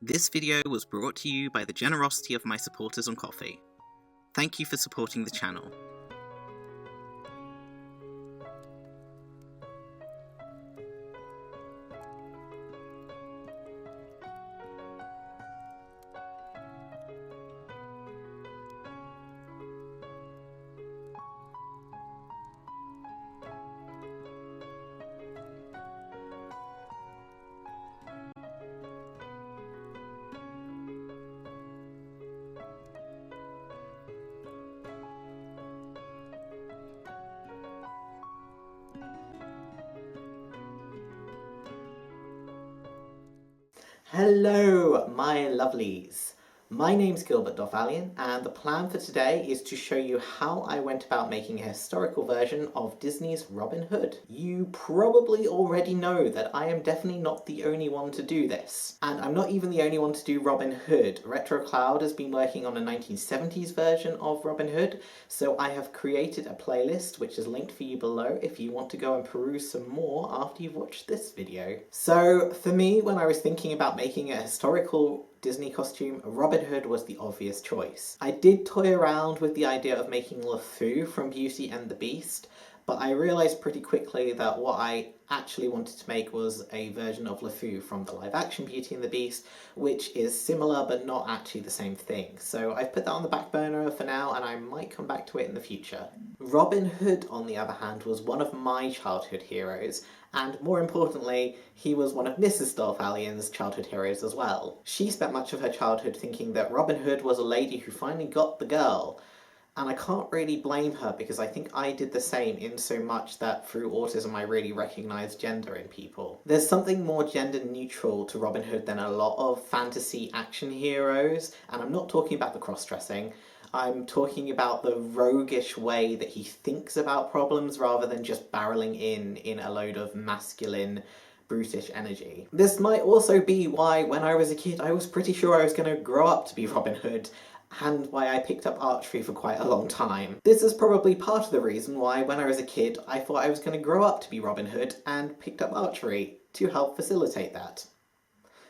This video was brought to you by the generosity of my supporters on Ko-fi. Thank you for supporting the channel. Hello, my lovelies. My name's Dolthalion, and the plan for today is to show you how I went about making a historical version of Disney's Robin Hood. You probably already know that I am definitely not the only one to do this. And I'm not even the only one to do Robin Hood. RetroCloud has been working on a 1970s version of Robin Hood, so I have created a playlist which is linked for you below if you want to go and peruse some more after you've watched this video. So for me, when I was thinking about making a historical Disney costume, Robin Hood was the obvious choice. I did toy around with the idea of making LeFou from Beauty and the Beast, but I realised pretty quickly that what I actually wanted to make was a version of LeFou from the live-action Beauty and the Beast, which is similar but not actually the same thing. So I've put that on the back burner for now, and I might come back to it in the future. Robin Hood, on the other hand, was one of my childhood heroes, and more importantly, he was one of Mrs. Dolthalion's childhood heroes as well. She spent much of her childhood thinking that Robin Hood was a lady who finally got the girl, and I can't really blame her because I think I did the same in so much that through autism I really recognise gender in people. There's something more gender neutral to Robin Hood than a lot of fantasy action heroes, and I'm not talking about the cross-dressing. I'm talking about the roguish way that he thinks about problems rather than just barreling in a load of masculine, brutish energy. This might also be why, when I was a kid, I was pretty sure I was going to grow up to be Robin Hood, and why I picked up archery for quite a long time. This is probably part of the reason why, when I was a kid, I thought I was going to grow up to be Robin Hood and picked up archery to help facilitate that.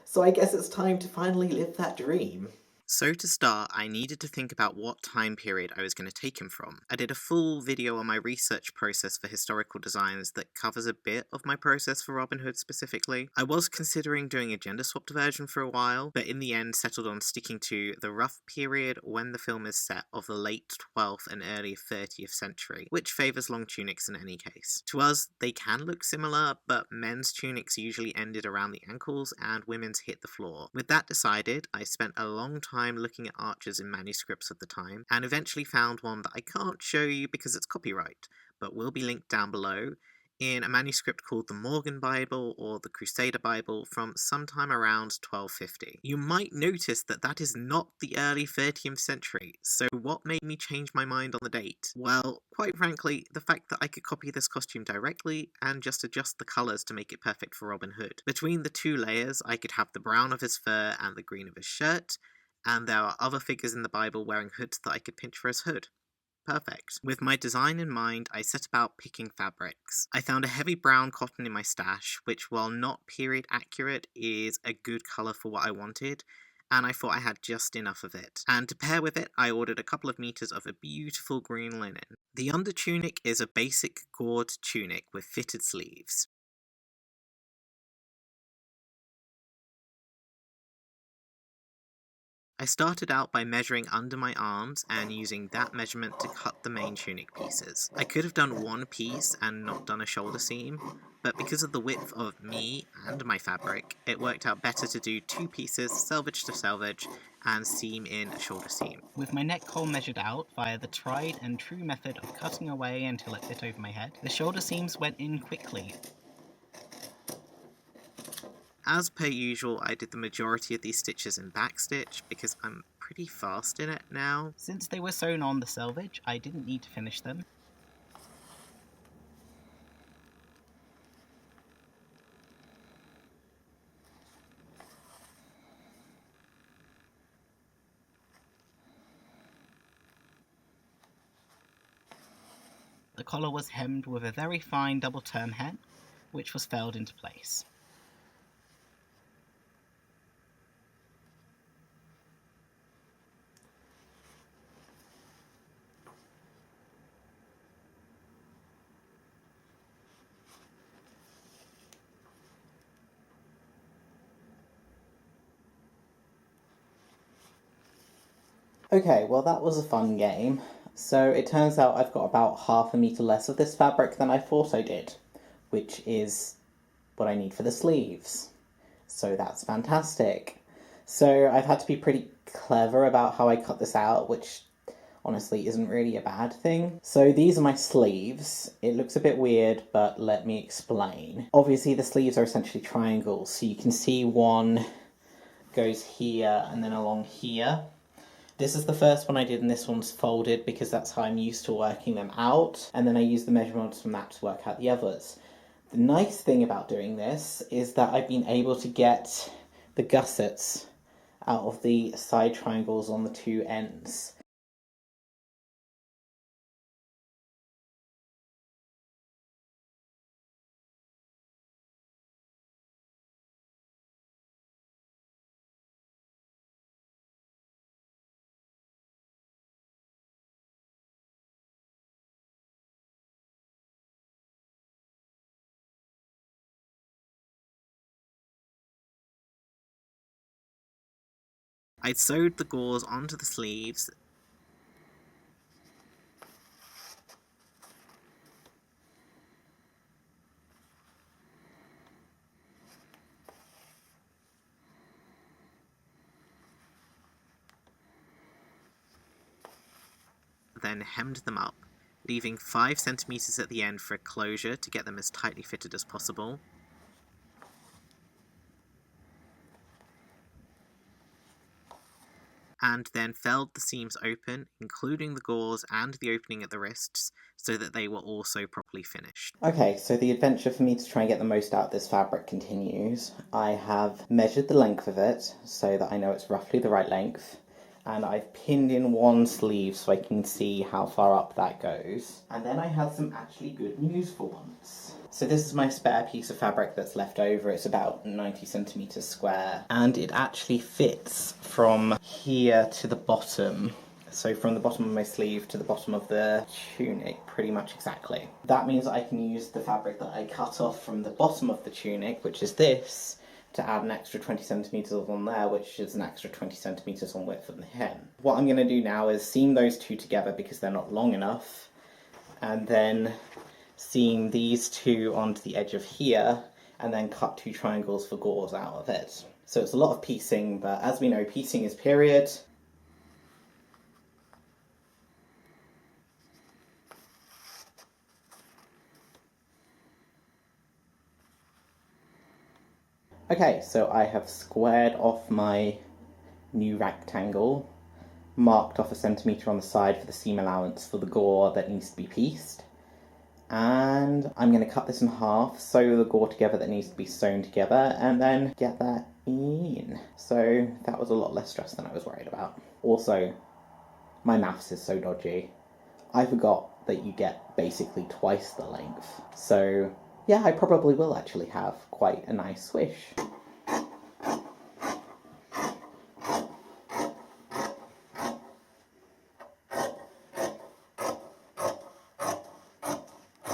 So I guess it's time to finally live that dream. So to start, I needed to think about what time period I was going to take him from. I did a full video on my research process for historical designs that covers a bit of my process for Robin Hood specifically. I was considering doing a gender-swapped version for a while, but in the end settled on sticking to the rough period when the film is set of the late 12th and early 30th century, which favours long tunics in any case. To us, they can look similar, but men's tunics usually ended around the ankles and women's hit the floor. With that decided, I spent a long time looking at archers in manuscripts at the time, and eventually found one that I can't show you because it's copyright, but will be linked down below, in a manuscript called the Morgan Bible or the Crusader Bible from sometime around 1250. You might notice that that is not the early 30th century, so what made me change my mind on the date? Well, quite frankly, the fact that I could copy this costume directly and just adjust the colours to make it perfect for Robin Hood. Between the two layers, I could have the brown of his fur and the green of his shirt, and there are other figures in the Bible wearing hoods that I could pinch for his hood. Perfect. With my design in mind, I set about picking fabrics. I found a heavy brown cotton in my stash, which while not period accurate, is a good colour for what I wanted, and I thought I had just enough of it. And to pair with it, I ordered a couple of meters of a beautiful green linen. The under tunic is a basic gauze tunic with fitted sleeves. I started out by measuring under my arms and using that measurement to cut the main tunic pieces. I could have done one piece and not done a shoulder seam, but because of the width of me and my fabric, it worked out better to do two pieces, selvage to selvage, and seam in a shoulder seam. With my neck hole measured out via the tried and true method of cutting away until it fit over my head, the shoulder seams went in quickly. As per usual, I did the majority of these stitches in backstitch because I'm pretty fast in it now. Since they were sewn on the selvage, I didn't need to finish them. The collar was hemmed with a very fine double term hem, which was felled into place. Okay, well that was a fun game. So it turns out I've got about half a metre less of this fabric than I thought I did, which is what I need for the sleeves. So that's fantastic. So I've had to be pretty clever about how I cut this out, which honestly isn't really a bad thing. So these are my sleeves. It looks a bit weird, but let me explain. Obviously the sleeves are essentially triangles, so you can see one goes here and then along here. This is the first one I did, and this one's folded because that's how I'm used to working them out, and then I use the measurements from that to work out the others. The nice thing about doing this is that I've been able to get the gussets out of the side triangles on the two ends. I'd sewed the gauze onto the sleeves, then hemmed them up, leaving 5 centimeters at the end for a closure to get them as tightly fitted as possible. And then felled the seams open, including the gauze and the opening at the wrists, so that they were also properly finished. Okay, so the adventure for me to try and get the most out of this fabric continues. I have measured the length of it so that I know it's roughly the right length, and I've pinned in one sleeve so I can see how far up that goes. And then I have some actually good news for once. So this is my spare piece of fabric that's left over. It's about 90 centimeters square, and it actually fits from here to the bottom. So from the bottom of my sleeve to the bottom of the tunic, pretty much exactly. That means I can use the fabric that I cut off from the bottom of the tunic, which is this, to add an extra 20 centimeters on there, which is an extra 20 centimeters on width of the hem. What I'm going to do now is seam those two together because they're not long enough, and then seam these two onto the edge of here, and then cut 2 triangles for gauze out of it. So it's a lot of piecing, but as we know, piecing is period. Okay, so I have squared off my new rectangle, marked off a centimetre on the side for the seam allowance for the gore that needs to be pieced, and I'm going to cut this in half, sew the gore together that needs to be sewn together, and then get that in. So that was a lot less stress than I was worried about. Also, my maths is so dodgy. I forgot that you get basically twice the length. So yeah, I probably will actually have quite a nice swish.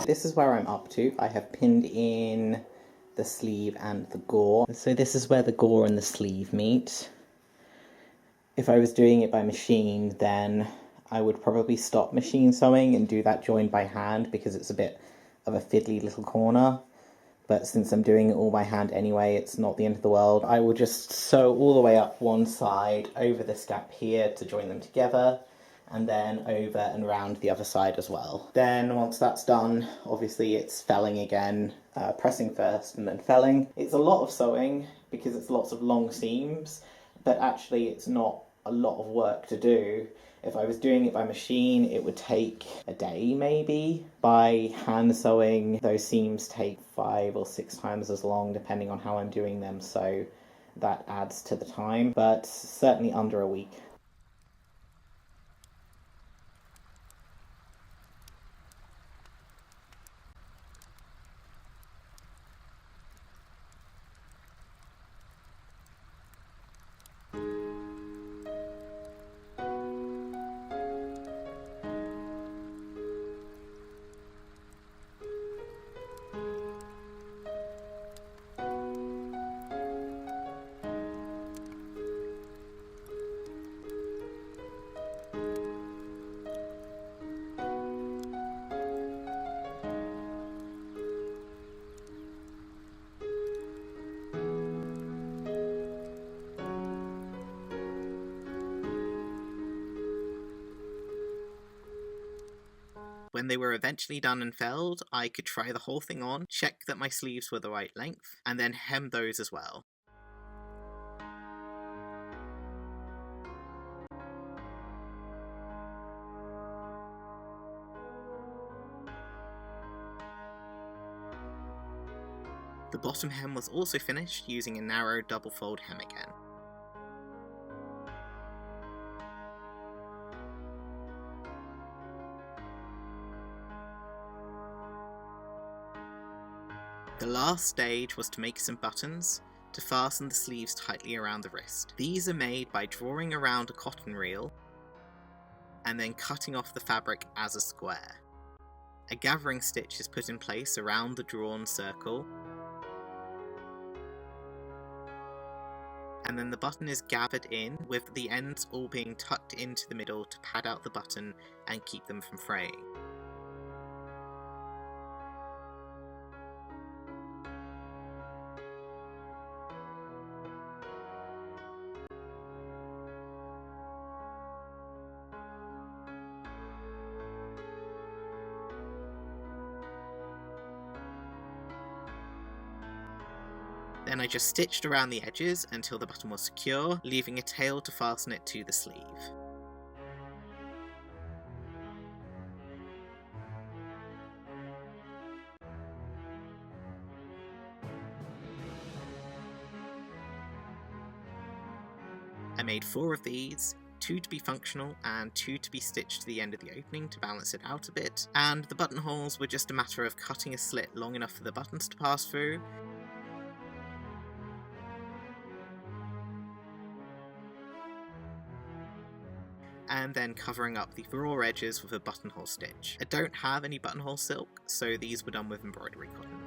This is where I'm up to. I have pinned in the sleeve and the gore. So this is where the gore and the sleeve meet. If I was doing it by machine, then I would probably stop machine sewing and do that join by hand because it's a bit of a fiddly little corner. But since I'm doing it all by hand anyway, it's not the end of the world. I will just sew all the way up one side over this gap here to join them together, and then over and round the other side as well. Then once that's done, obviously it's felling again, pressing first and then felling. It's a lot of sewing because it's lots of long seams, but actually it's not a lot of work to do. If I was doing it by machine, it would take a day maybe. By hand sewing, those seams take 5 or 6 times as long depending on how I'm doing them, so that adds to the time, but certainly under a week. When they were eventually done and felled, I could try the whole thing on, check that my sleeves were the right length, and then hem those as well. The bottom hem was also finished using a narrow double fold hem again. The last stage was to make some buttons to fasten the sleeves tightly around the wrist. These are made by drawing around a cotton reel and then cutting off the fabric as a square. A gathering stitch is put in place around the drawn circle, and then the button is gathered in, with the ends all being tucked into the middle to pad out the button and keep them from fraying. Then I just stitched around the edges until the button was secure, leaving a tail to fasten it to the sleeve. I made 4 of these, 2 to be functional and 2 to be stitched to the end of the opening to balance it out a bit, and the buttonholes were just a matter of cutting a slit long enough for the buttons to pass through, and then covering up the raw edges with a buttonhole stitch. I don't have any buttonhole silk, so these were done with embroidery cotton.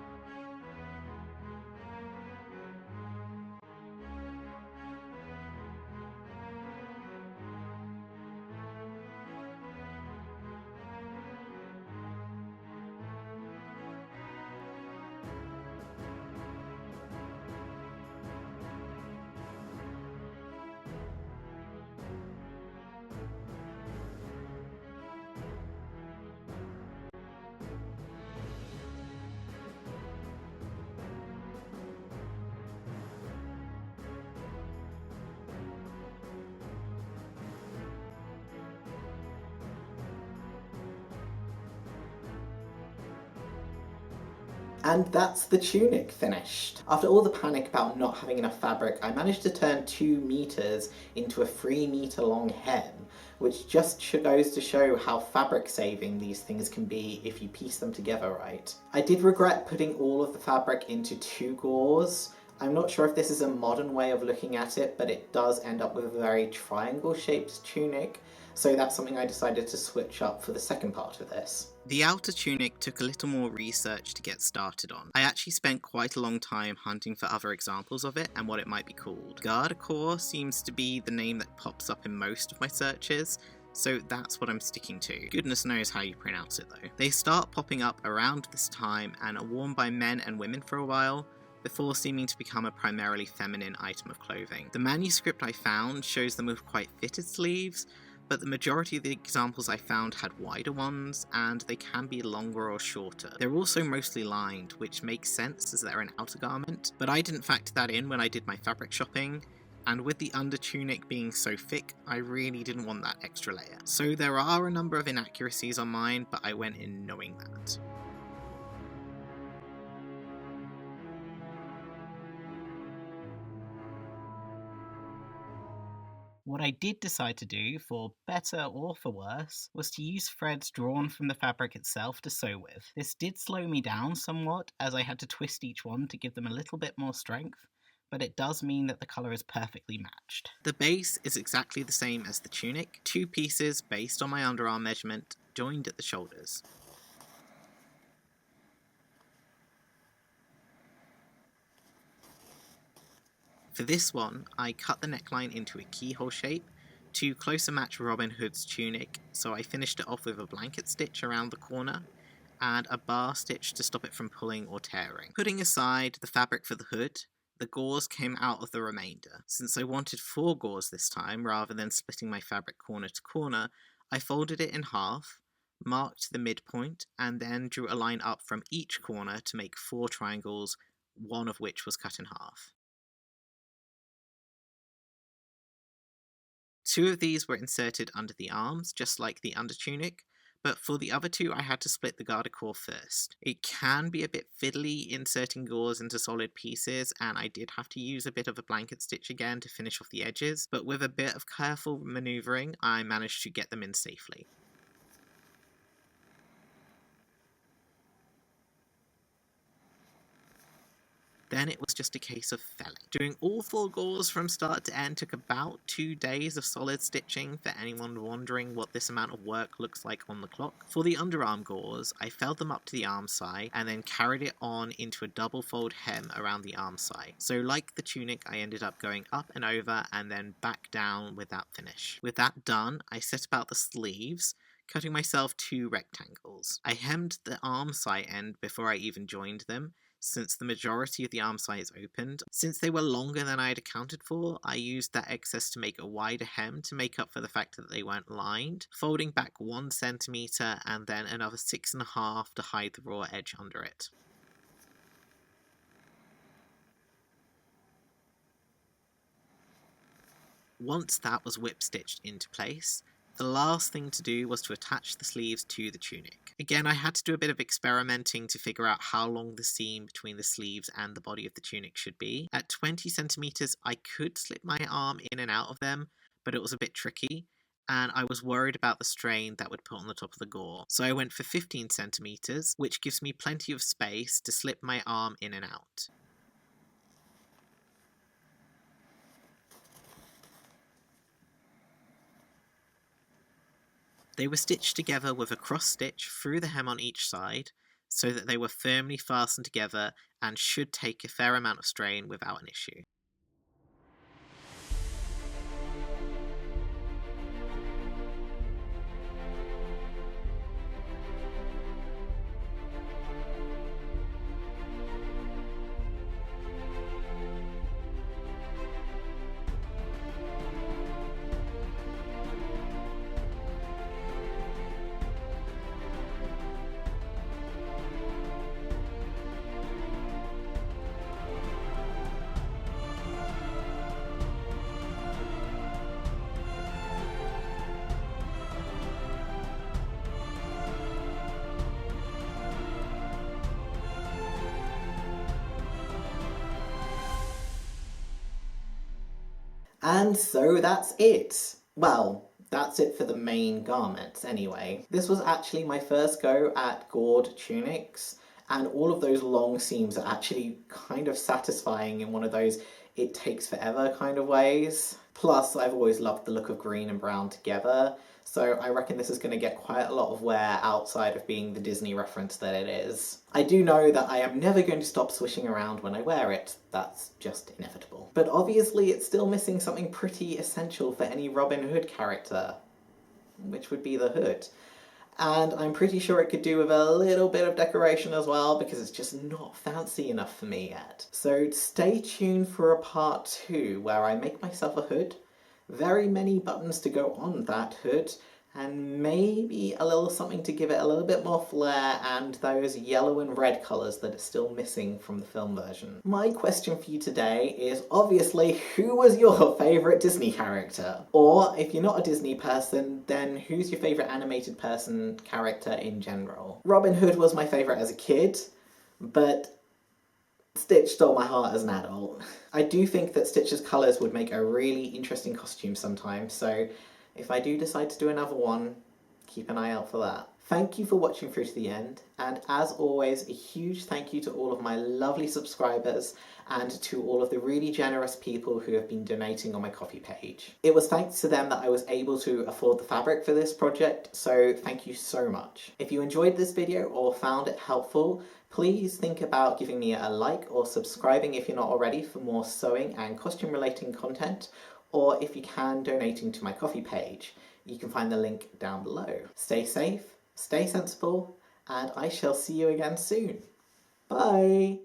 And that's the tunic finished. After all the panic about not having enough fabric, I managed to turn 2 meters into a 3-meter long hem, which just goes to show how fabric saving these things can be if you piece them together right. I did regret putting all of the fabric into 2 gauze. I'm not sure if this is a modern way of looking at it, but it does end up with a very triangle-shaped tunic, so that's something I decided to switch up for the second part of this. The outer tunic took a little more research to get started on. I actually spent quite a long time hunting for other examples of it and what it might be called. Gardecorp seems to be the name that pops up in most of my searches, so that's what I'm sticking to. Goodness knows how you pronounce it though. They start popping up around this time and are worn by men and women for a while, before seeming to become a primarily feminine item of clothing. The manuscript I found shows them with quite fitted sleeves, but the majority of the examples I found had wider ones, and they can be longer or shorter. They're also mostly lined, which makes sense as they're an outer garment, but I didn't factor that in when I did my fabric shopping, and with the under tunic being so thick, I really didn't want that extra layer. So there are a number of inaccuracies on mine, but I went in knowing that. What I did decide to do, for better or for worse, was to use threads drawn from the fabric itself to sew with. This did slow me down somewhat, as I had to twist each one to give them a little bit more strength, but it does mean that the colour is perfectly matched. The base is exactly the same as the tunic, 2 pieces based on my underarm measurement, joined at the shoulders. For this one, I cut the neckline into a keyhole shape to closer match Robin Hood's tunic, so I finished it off with a blanket stitch around the corner and a bar stitch to stop it from pulling or tearing. Putting aside the fabric for the hood, the gauze came out of the remainder. Since I wanted 4 gauze this time, rather than splitting my fabric corner to corner, I folded it in half, marked the midpoint, and then drew a line up from each corner to make 4 triangles, one of which was cut in half. 2 of these were inserted under the arms, just like the undertunic, but for the other 2 I had to split the gardecorp first. It can be a bit fiddly inserting gauze into solid pieces, and I did have to use a bit of a blanket stitch again to finish off the edges, but with a bit of careful manoeuvring I managed to get them in safely. Then it was just a case of felling. Doing all 4 gauze from start to end took about 2 days of solid stitching for anyone wondering what this amount of work looks like on the clock. For the underarm gauze, I felled them up to the arm side and then carried it on into a double fold hem around the arm side. So like the tunic, I ended up going up and over and then back down with that finish. With that done, I set about the sleeves, cutting myself 2 rectangles. I hemmed the arm side end before I even joined them, since the majority of the arm sides opened. Since they were longer than I had accounted for, I used that excess to make a wider hem to make up for the fact that they weren't lined, folding back 1 centimeter and then another 6.5 to hide the raw edge under it. Once that was whip stitched into place, the last thing to do was to attach the sleeves to the tunic. Again, I had to do a bit of experimenting to figure out how long the seam between the sleeves and the body of the tunic should be. At 20 centimeters, I could slip my arm in and out of them, but it was a bit tricky, and I was worried about the strain that would put on the top of the gore. So I went for 15 centimeters, which gives me plenty of space to slip my arm in and out. They were stitched together with a cross stitch through the hem on each side, so that they were firmly fastened together and should take a fair amount of strain without an issue. And so that's it. Well, that's it for the main garments anyway. This was actually my first go at gored tunics, and all of those long seams are actually kind of satisfying in one of those it takes forever kind of ways. Plus, I've always loved the look of green and brown together, so I reckon this is going to get quite a lot of wear outside of being the Disney reference that it is. I do know that I am never going to stop swishing around when I wear it. That's just inevitable. But obviously it's still missing something pretty essential for any Robin Hood character, which would be the hood. And I'm pretty sure it could do with a little bit of decoration as well, because it's just not fancy enough for me yet. So stay tuned for a part 2 where I make myself a hood, very many buttons to go on that hood, and maybe a little something to give it a little bit more flair and those yellow and red colours that are still missing from the film version. My question for you today is obviously, who was your favourite Disney character? Or if you're not a Disney person, then who's your favourite animated person character in general? Robin Hood was my favourite as a kid, but Stitch stole my heart as an adult. I do think that Stitch's colours would make a really interesting costume sometime, so if I do decide to do another one, keep an eye out for that. Thank you for watching through to the end, and as always, a huge thank you to all of my lovely subscribers and to all of the really generous people who have been donating on my Ko-fi page. It was thanks to them that I was able to afford the fabric for this project, so thank you so much. If you enjoyed this video or found it helpful, please think about giving me a like or subscribing if you're not already for more sewing and costume relating content, or if you can, donating to my Ko-fi page. You can find the link down below. Stay safe, stay sensible, and I shall see you again soon. Bye!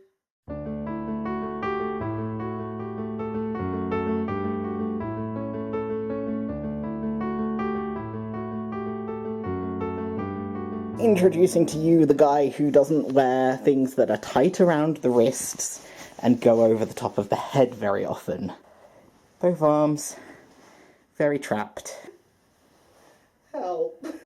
introducing to you the guy who doesn't wear things that are tight around the wrists and go over the top of the head very often. Both arms very trapped. Help.